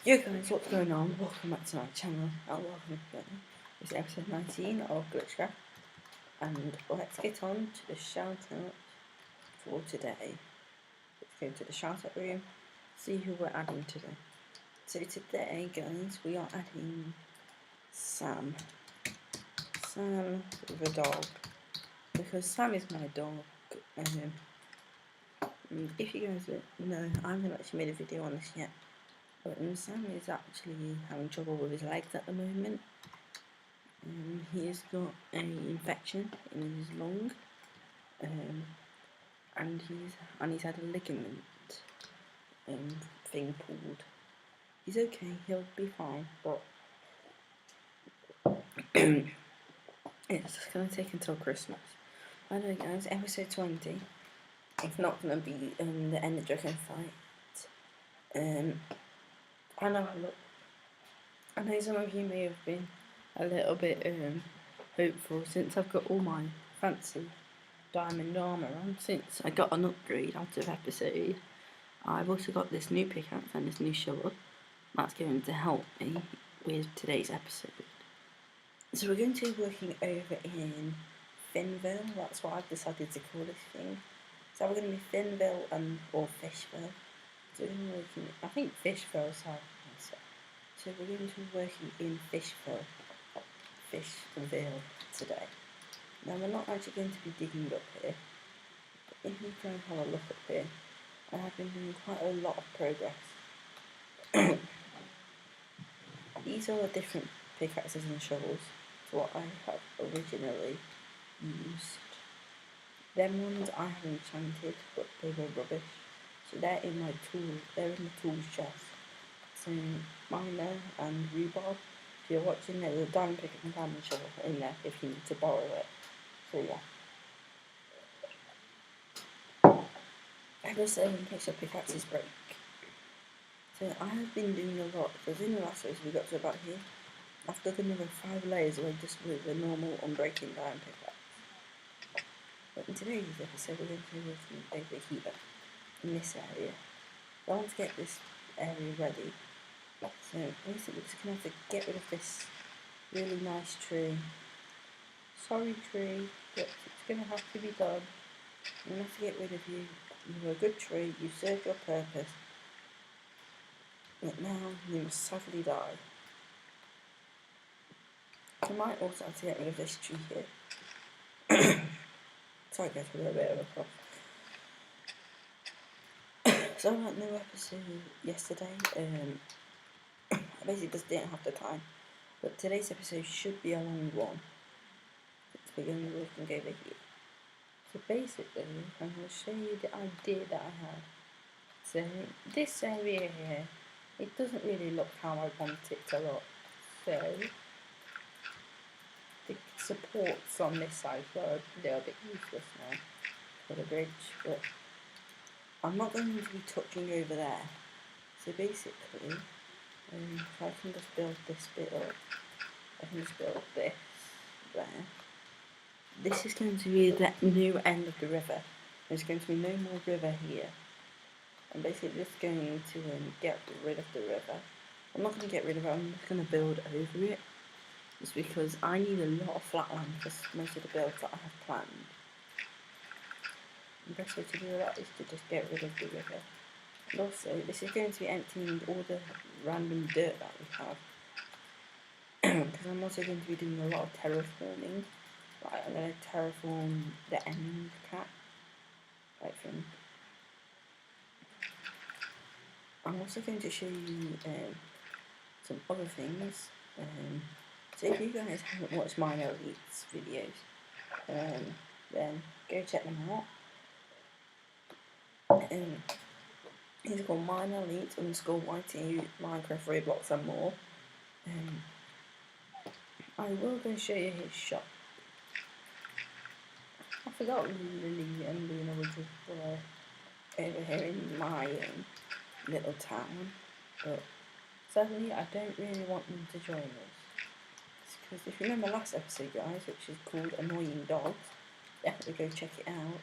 Yo guys, what's going on? Welcome back to my channel, and welcome again. This is episode 19 of GlichCraft, and let's get on to the shout out for today. Let's go to the shout out room, see who we're adding today. So today guys, we are adding Sam the dog, because Sam is my dog. If you guys don't know, I haven't actually made a video on this yet. But Sam is actually having trouble with his legs at the moment. He's got an infection in his lung, and he's had a ligament thing pulled. He's okay, he'll be fine, but it's just gonna take until Christmas. I know guys, episode 20. It's not gonna be the end of dragon fight. I know some of you may have been a little bit hopeful since I've got all my fancy diamond armour on, since I got an upgrade out of episode. I've also got this new pickaxe and this new shovel that's going to help me with today's episode. So we're going to be working over in Finville, that's what I've decided to call this thing. So we're going to be Finville or Fishville. So we're going to be working, I think Fishville is how I say. So we're going to be working in Fishville today. Now we're not actually going to be digging up here, but if you go and have a look up here, I have been doing quite a lot of progress. These are the different pickaxes and shovels to what I have originally used. Them ones I have enchanted, but they were rubbish. So they're in my they're in the tools chest. So miner and rhubarb. If you're watching, there's a diamond pick and diamond shovel in there if you need to borrow it. So yeah. I just in case your pickaxes break. So I have been doing a lot, because in the last race we got to about here. I've dug another 5 layers away just with the normal unbreaking diamond pickaxe. But in today's episode we're going to be working over here, in this area. I want to get this area ready. So basically we're just going to have to get rid of this really nice tree. Sorry tree, but it's going to have to be done. I'm going to have to get rid of you. You're a good tree, you served your purpose. But now you must sadly die. I might also have to get rid of this tree here. Sorry guys for a little bit of a cough. So I had no episode yesterday. I basically just didn't have the time. But today's episode should be a long one. We're going to be working over here. So basically, I'm going to show you the idea that I have. So this area here, it doesn't really look how I want it to look. So the supports on this side are a little bit useless now for the bridge, but I'm not going to be touching over there. So basically, if I can just build this bit up, I can just build this there. This is going to be the new end of the river. There's going to be no more river here. I'm basically just going to get rid of the river. I'm not going to get rid of it, I'm just going to build over it. It's because I need a lot of flat land for most of the builds that I have planned. The best way to do that is to just get rid of the river. And also, this is going to be emptying all the random dirt that we have. Because I'm also going to be doing a lot of terraforming. Like, I'm going to terraform the end cap, I think. I'm also going to show you some other things. So if you guys haven't watched my Elite's videos, then go check them out. He's called Mine Elite _YT Minecraft Roblox and more. I will go show you his shop. I forgot Lily and Luna were just over here in my little town, but sadly I don't really want them to join us. Because if you remember last episode guys, which is called Annoying Dogs, definitely go check it out.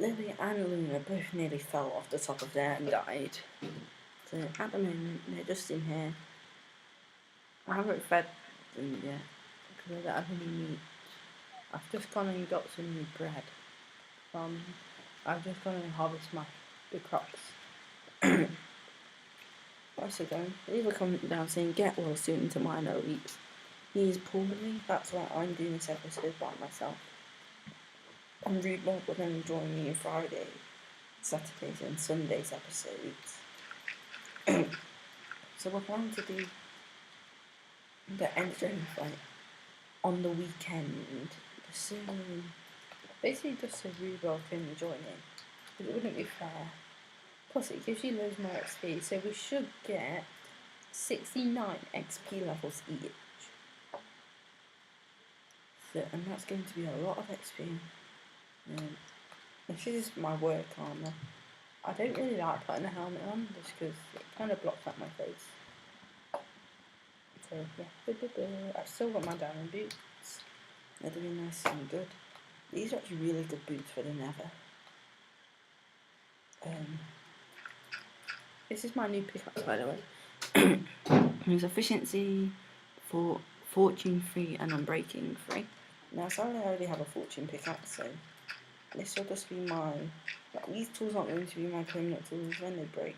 Lily and Luna both nearly fell off the top of there and died. So at the moment they're just in here. I haven't fed them yet because I don't have any meat. I've just gone and got some new bread. I've just gone and harvested the crops. What's it going? Leave a comment down saying get well soon to mine or eat. He is poorly, that's why I'm doing this episode by myself. And Rude will then join me on Friday, Saturdays and Sundays episodes. So we're planning to do the End Dragon fight on the weekend. So basically just so Rude can join in. Because it wouldn't be fair. Plus it gives you loads more XP, so we should get 69 XP levels each. So, and that's going to be a lot of XP. This is my work armour. I don't really like putting a helmet on just because it kind of blocks out my face. So yeah, I've still got my diamond boots. They're doing nice and good. These are actually really good boots for the nether. This is my new pickaxe, by the way. There's efficiency for fortune free and unbreaking free. Now, sadly, I already have a fortune pickaxe, so this will just be my. These tools aren't going to be my permanent tools when they break.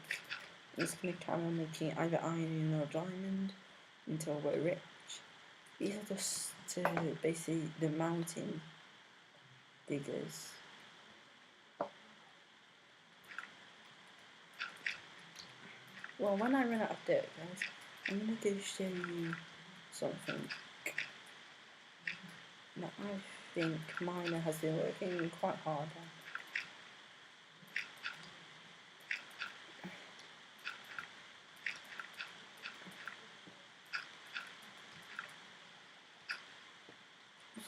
I'm just going to carry on making either iron or diamond until we're rich. These are just to basically the mountain diggers. Well, when I run out of dirt, guys, I'm going to go show you something that I think Miner has been working quite hard on.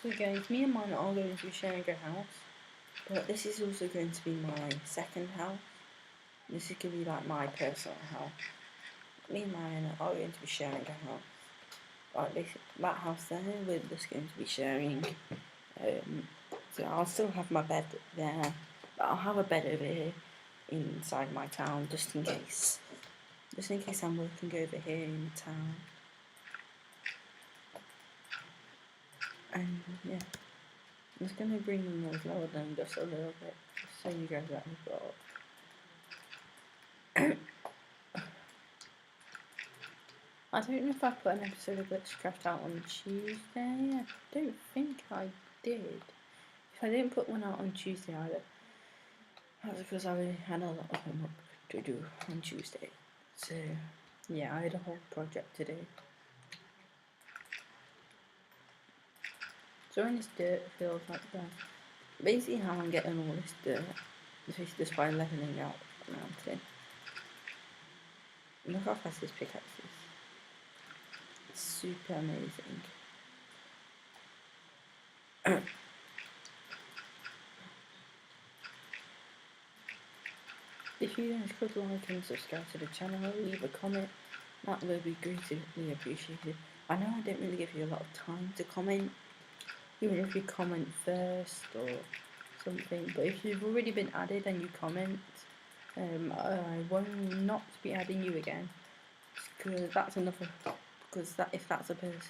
So guys, me and Miner are going to be sharing a house, but this is also going to be my second house. This is going to be like my personal house. Me and Miner are going to be sharing a house. Like that house there, we're just going to be sharing. So I'll still have my bed there, but I'll have a bed over here inside my town just in case. Just in case I'm working over here in the town. And yeah, I'm just going to bring the noise lower down just a little bit, just so you guys that I've got. I don't know if I put an episode of GlichCraft out on Tuesday. I don't think I did. If I didn't put one out on Tuesday either, that's because I had a lot of homework to do on Tuesday. So yeah, I had a whole project to do. So when this dirt feels like that, basically how I'm getting all this dirt is just by leveling out the mountain. Look how fast this pickaxe is. It's super amazing. If you guys could like and subscribe to the channel, leave a comment, that would be greatly appreciated. I know I don't really give you a lot of time to comment, even if you comment first or something, but if you've already been added and you comment, I will not be adding you again, because that's another, if that's a person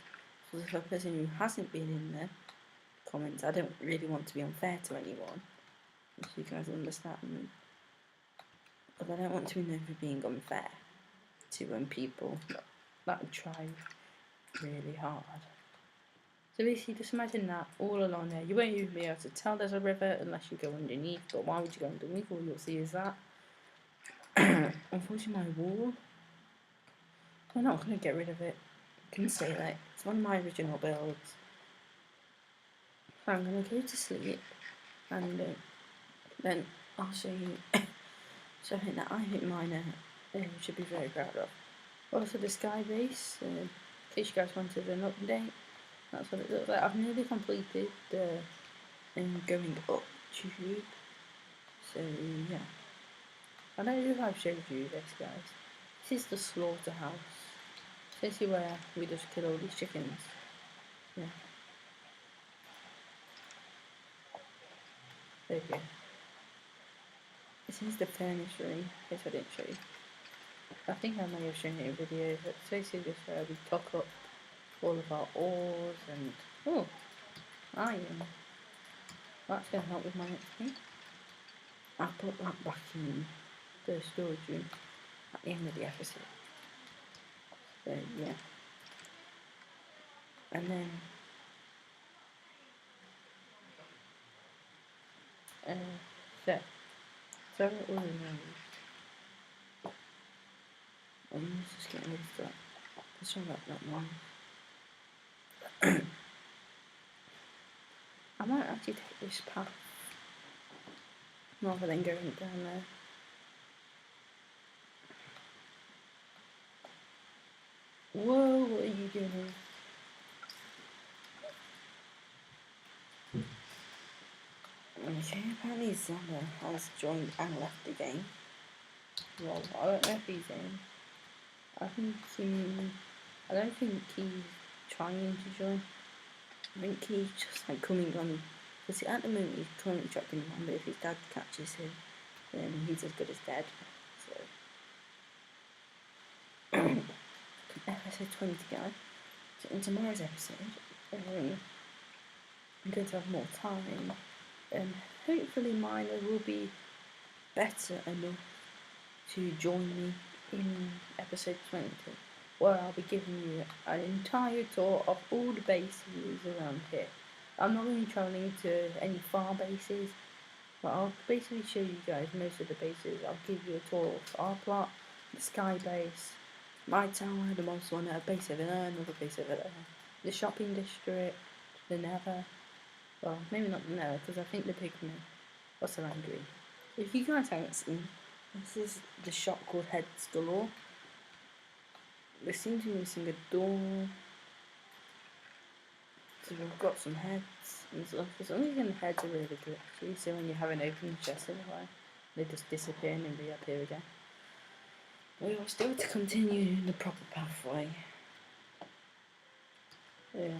who hasn't been in the comments, I don't really want to be unfair to anyone, if you guys understand. But I don't want to be known for being unfair to people that try really hard. So basically, just imagine that all along there. You won't even be able to tell there's a river unless you go underneath. But why would you go underneath? All you'll see is that. Unfortunately, my wall. We're not going to get rid of it. I can say that it's one of my original builds. So I'm going to go to sleep, and then I'll show you something that I think Miner should be very proud of. Also, the sky base. In case you guys wanted an update. That's what it looks like. I've nearly completed the going up tube. So yeah. I don't know if I've showed you this, guys. This is the slaughterhouse. This is where we just kill all these chickens. Yeah. There you go. This is the furnace room, in case I didn't show you. I think I may have shown it in videos, but it's basically just where we cock up all of our ores and iron. That's going to help with my next thing. I'll put that back in the storage room at the end of the episode. So yeah. And then so what all the noise. I'm just getting rid of that. Let's try that noise. I might actually take this path rather than going down there. Whoa, what are you doing here? Okay, apparently Zamba has joined and left the game. Well, I don't know if he's in. I don't think he's trying to join. I think he's just like coming on. Because at the moment he's currently trapped in one, but if his dad catches him, then he's as good as dead. So, episode 20 to go. So in tomorrow's episode, I'm going to have more time, and hopefully Miner will be better enough to join me in episode 20, where I'll be giving you an entire tour of all the bases around here. I'm not going to be travelling to any far bases, but I'll basically show you guys most of the bases. I'll give you a tour of our plot, the sky base, my tower, the monster one, a base over there, another base over there, the shopping district, the nether. Well, maybe not the nether, because I think the pigmen are still angry. If you guys haven't seen, this is the shop called Heads Galore. They seem to be missing a door. So we've got some heads and stuff. For some reason heads are really good actually, so when you haven't opened the chest in a while, they just disappear and reappear again. We are still to continue the proper pathway. But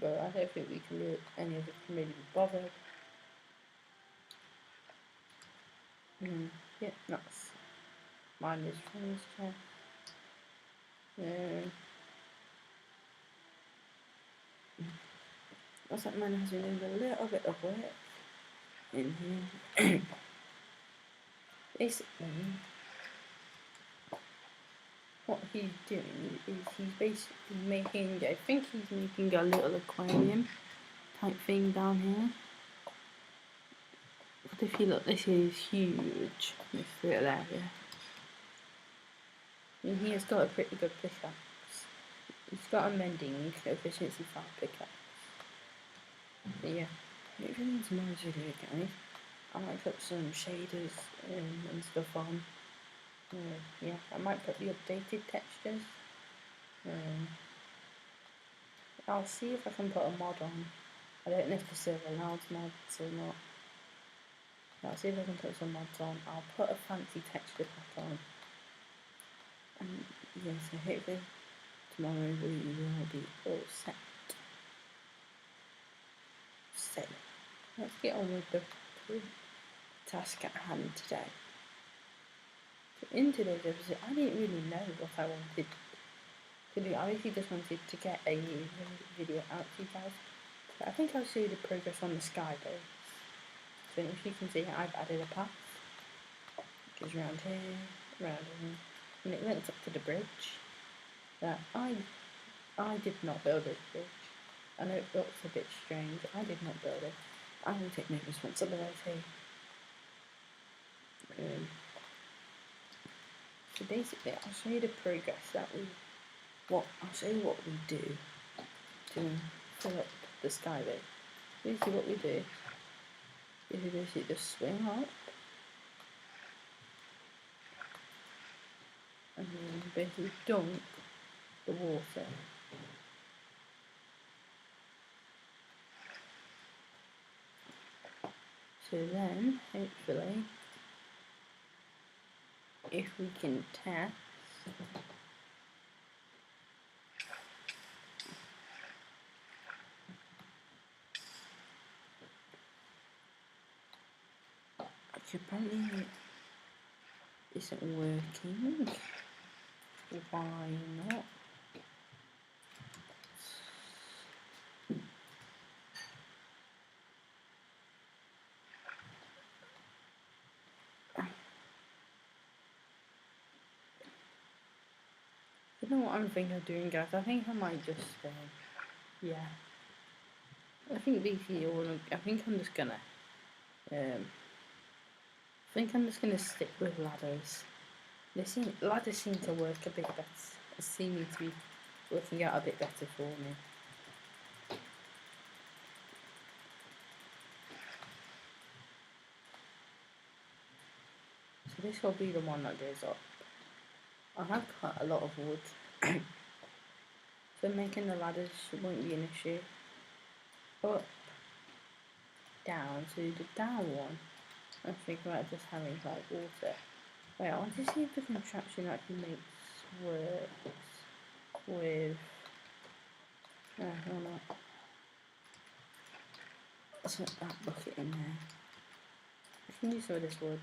I don't think we can any of it can really be bothered. Yeah, that's mine is from this chest. Looks like mine has been doing a little bit of work in here. Basically, what he's doing is he's basically making, I think he's making a little aquarium type thing down here. But if you look, this is huge, this little area. And he has got a pretty good pickaxe. He's got a mending efficiency 5 pickaxe. So yeah, hopefully in tomorrow's video guys, I might put some shaders and stuff on. Yeah, I might put the updated textures. I'll see if I can put a mod on. I don't know if the server allows mods or not. I'll see if I can put some mods on. I'll put a fancy texture pack on. And yeah, so hopefully tomorrow we will be all set. So, let's get on with the task at hand today. So in today's episode, I didn't really know what I wanted to do. I basically just wanted to get a video out to you guys. So I think I'll show you the progress on the sky base. So if you can see, I've added a path. It goes around here, around here, and it links up to the bridge. That I did not build this bridge. I know it looks a bit strange. I did not build it. I will take no responsibility. So basically, I'll show you the progress that I'll show you what we do to fill up the sky base. Basically, what we do is we basically just swing up and then basically dunk the water. So then, hopefully, if we can test, which apparently isn't working. Why not? You know what I'm thinking of doing, guys? I think I might just, yeah. I think I think I'm just gonna, stick with ladders. Ladders seem to work a bit better. Seeming to be working out a bit better for me. So this will be the one that goes up. I have quite a lot of wood, so making the ladders won't be an issue. Up, down, so the down one, I think about just having like water. Wait, I want to see if the contraption actually works with. Hold on. Let's put that bucket in there. I can use some of this wood.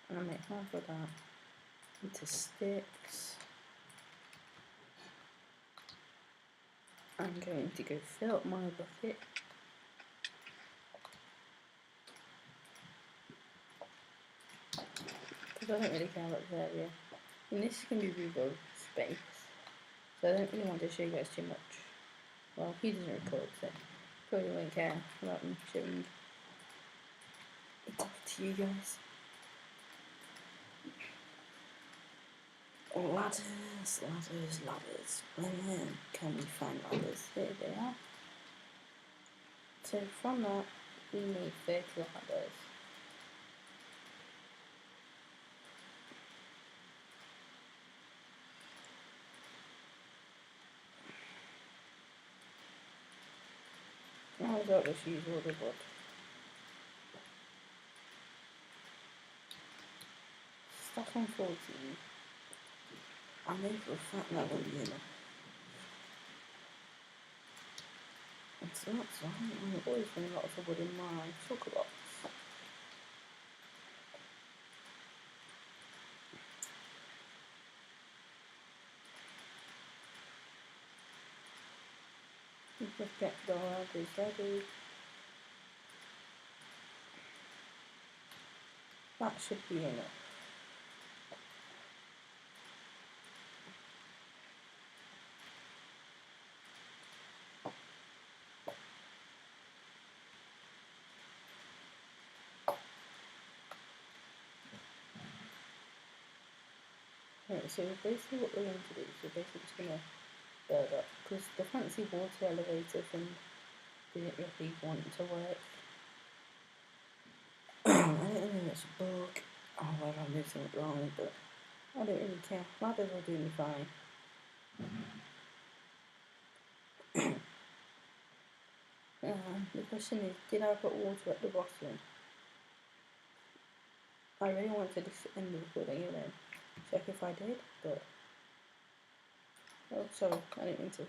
And I'll make half of that into sticks. I'm going to go fill up my bucket. Because I don't really care about this area. And this is going to be rebuild space. So I don't really want to show you guys too much. Well, he doesn't record, so probably won't care about me showing. It's up to you guys. Ladders. Where can we find ladders? Here they are. So from that, we need 30 ladders. I'll just use all the wood. Stuff on 14. I know for a fact that won't be enough. So that's fine. I've always been lots of wood in my chocolate box. Just get the ladders ready. That should be enough. Right, so basically what we're going to do is we're basically just going to build up, because the fancy water elevator thing didn't really want to work. I don't know if it's a bug or whether I'm doing something wrong, but I don't really care. Ladders will do me fine. The question is, did I put water at the bottom? I really wanted to end the recording and then check if I did, but oh, sorry, I didn't mean to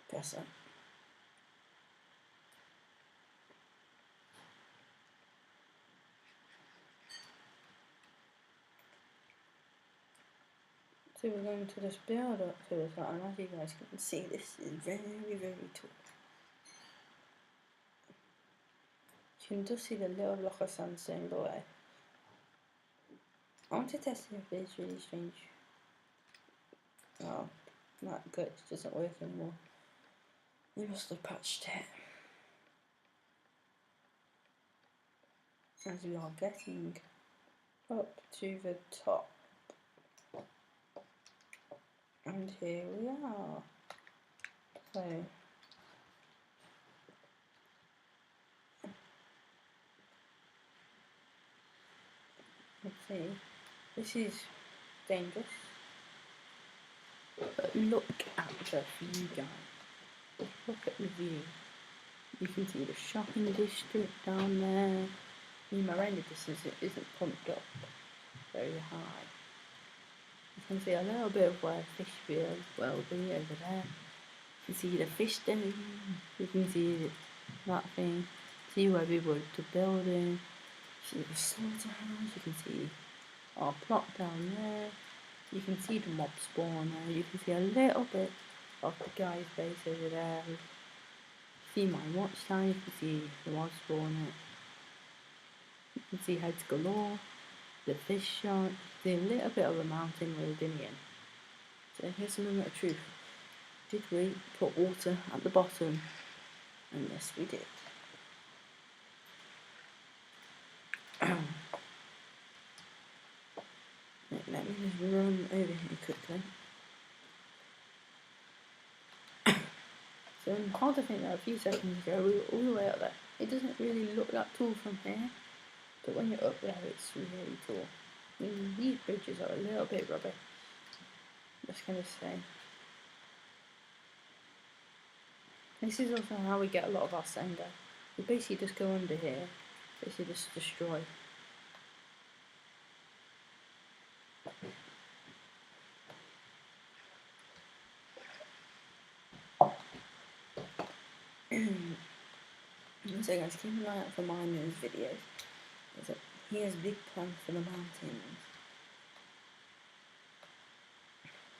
press that. So we're going to just build up to it, and as you guys can see, this is very, very tall. You can just see the little block of sandstone below. I want to test if it's really strange. Oh, that glitch doesn't work anymore. They must have patched it. As we are getting up to the top. And here we are. So let's see. This is dangerous. But look at the view, guys. Look at the view. You can see the shopping district down there. My render distance isn't pumped up very high. You can see a little bit of where fish will be over there. You can see the fish den. You can see that thing. See where we were to building. See the slaughterhouse. You can see our plot down there. You can see the mob spawn there. You can see a little bit of the guy's base over there. See my watchtower. You can see the mob spawn. You can see heads galore. The fish shot. See a little bit of a mountain road in the end. So here's some of the truth. Did we put water at the bottom? And yes, we did. Let me just run over here quickly. So it's hard to think that a few seconds ago we were all the way up there. It doesn't really look that tall from here, but when you're up there it's really tall. I mean, these bridges are a little bit rubbish, just gonna say. This is also how we get a lot of our sender. We basically just go under here, basically just destroy. So guys, keep an eye out for my news videos. Here's big plan for the mountains.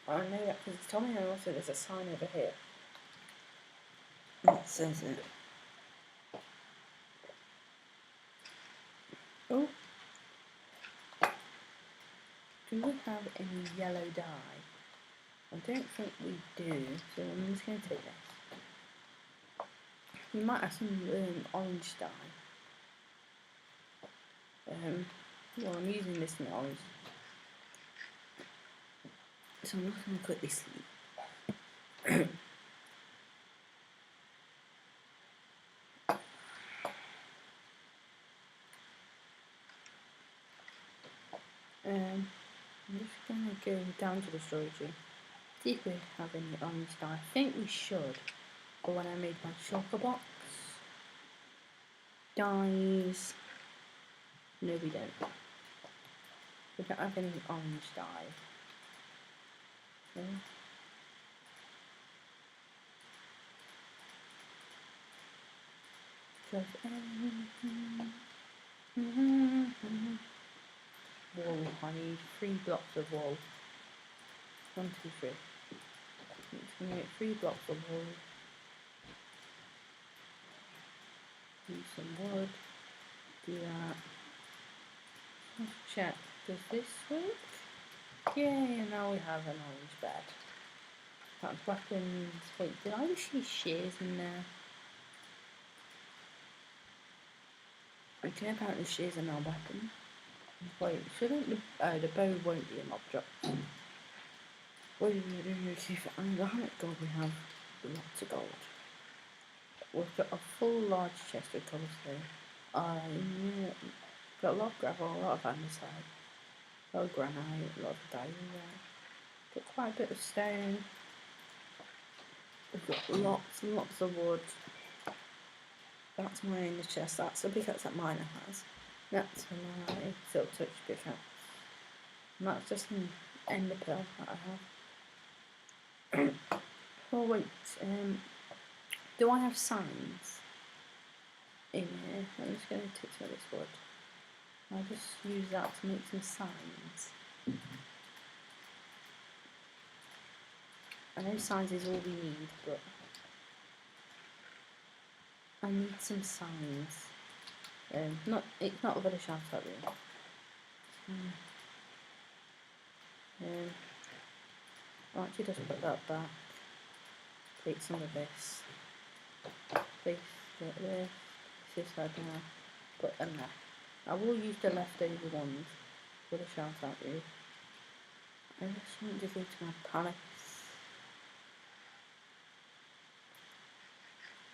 I know that because it's told me, and also there's a sign over here that says it. Oh, do we have any yellow dye? I don't think we do, so I'm just going to take this. We might have some orange dye. Well, I'm using this in orange. So I'm just going to quickly sleep. I'm just going to go down to the storage room. See if we have any orange dye. I think we should. But when I made my shulker box, dyes. No, we don't. We don't have any orange dye. Okay. Wool. I need 3 blocks of wool. 1, 2, 3. I'm just going to get 3 blocks of wool. Use some wood. Do that. Let's check. Does this work? Yay, now we have an orange bed. That's weapons. Wait, did I just use shears in there? Okay, apparently shears are now weapons. Wait, shouldn't the bow won't be an object. What do we do to keep it under 100 gold? We have lots of gold. We've got a full large chest of cobblestone. Got a lot of gravel, a lot of andesite, a lot of granite, a lot of diamond there. Got quite a bit of stone. We've got lots and lots of wood. That's my inner chest. That's the pickaxe that miner has. That's my silk touch pickaxe. And that's just an ender pearl that I have. Oh wait, do I have signs in here? I'm just going to take some of this wood. I'll just use that to make some signs. I know signs is all we need, but I need some signs. It's not going to shout at me. I'll actually just put that back. Take some of this. Place this. This side now. Put them there. I will use the leftover ones for the shout out roof. I just want to go to my palace.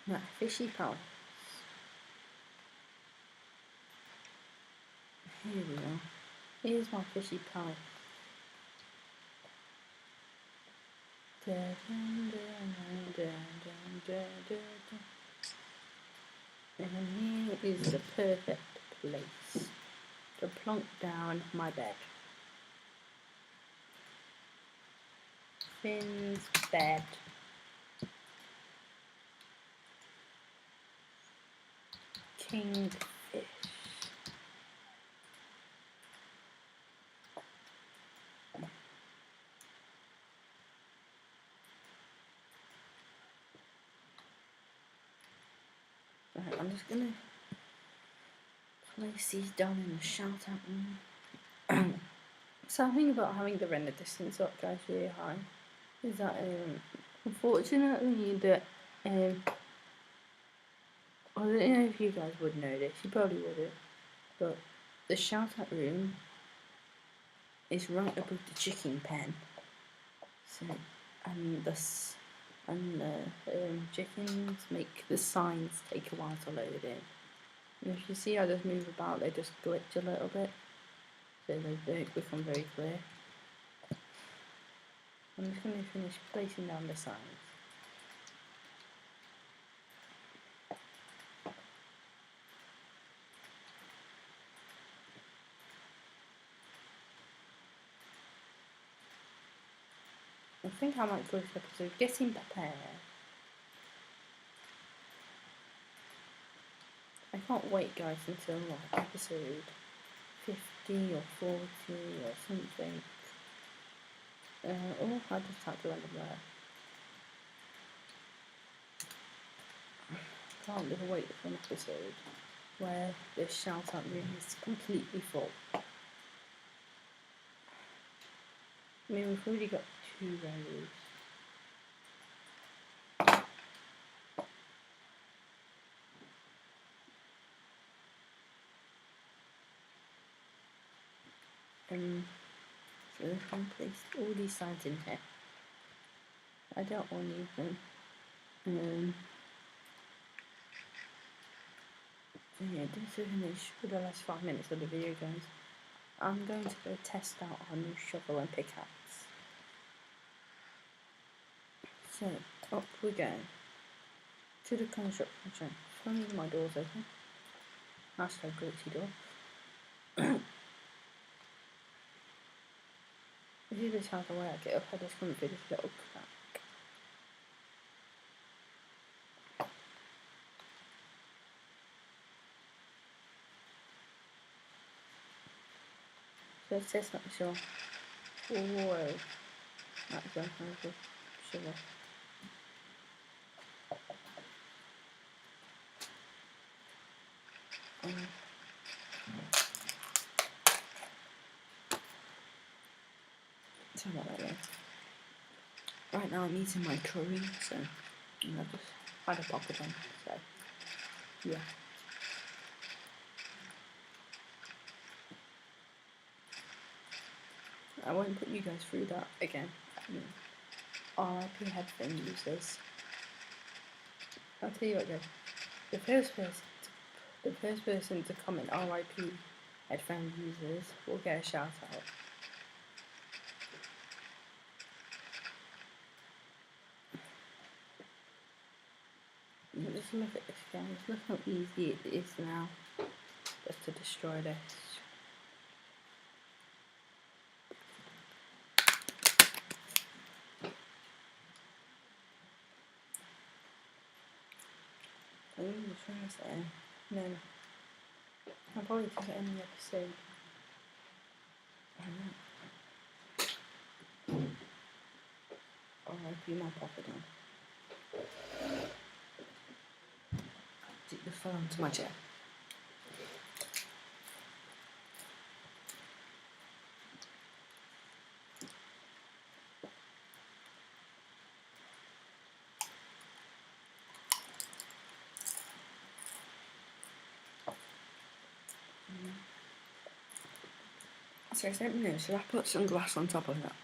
That fishy palace. Here we are. Here's my fishy palace. And here is the perfect place to plonk down my bed. Finn's bed. Kingfish. I'm just gonna place these down in the shout out room. Something about having the render distance up, guys, really high is that unfortunately that I don't know if you guys would know this, you probably wouldn't, but the shout out room is right above the chicken pen. So and the chickens make the signs take a while to load in. And if you see how they move about, they just glitch a little bit, so they don't become very clear. I'm just going to finish placing down the signs. I think I might call this episode Getting Prepared. I can't wait, guys, until like episode 50 or 40 or something. Oh, I just had to random there. Can't really wait for an episode where the shout out room is completely full. I mean, we've already got 2 rows. So I can place all these signs in here. I don't want to use them. So yeah, this is finished for the last 5 minutes of the video, guys. I'm going to go test out our new shovel and pickaxe. So, up we go. To the construction zone. Funny, my door's open. Hashtag glitchy door. This is just how the way I get up. I just come through this little crack. So let's test out the shovel. Whoa. That's a shovel. Sorry about that, right now I'm eating my curry, so I just had a pop of them, so yeah. I won't put you guys through that again. RIP headphone users. I'll tell you what, guys. The first person to comment RIP headphone users will get a shout out. Just look at this, guys. Look how easy it is now just to destroy this. I was trying to say, no, I'll probably just end the episode. RIP my pocket on. It fell onto my chair. So I don't know, should I put some glass on top of that?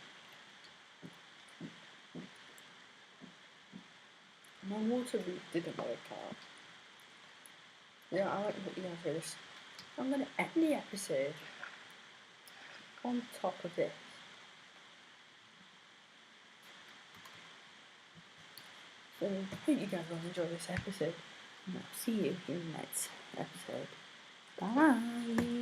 My water route didn't work out. Yeah, I won't put you guys through this. I'm going to end the episode on top of this. So I hope you guys will enjoy this episode. And I'll see you in the next episode. Bye!